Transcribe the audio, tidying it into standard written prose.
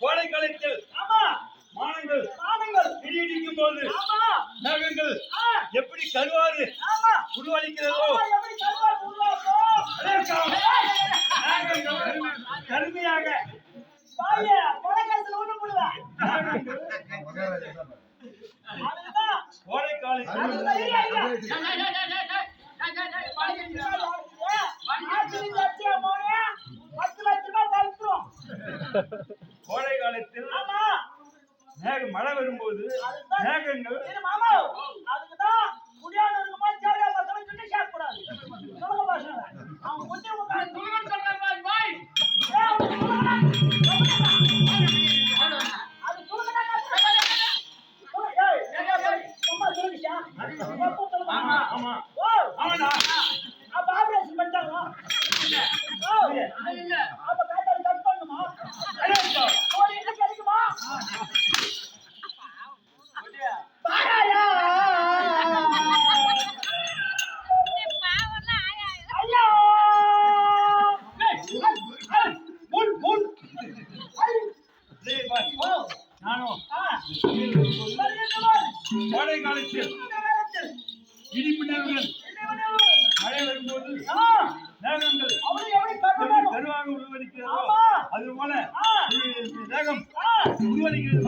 கோடை காலத்தில் மானங்கள் இடிக்கும் போது மேகங்கள் எப்படி கருவாறு உருவாகிறதோ கருமையாக கோடை கோடை காலத்தில் மழை வரும்போது மேகங்கள் கோடை காலத்தில் இடிமின்னல்கள் மழை வரும்போது மேகங்கள் கருவாக உருவடிக்கிறதோ அது போல மேகம் உருவடிக்கிறது.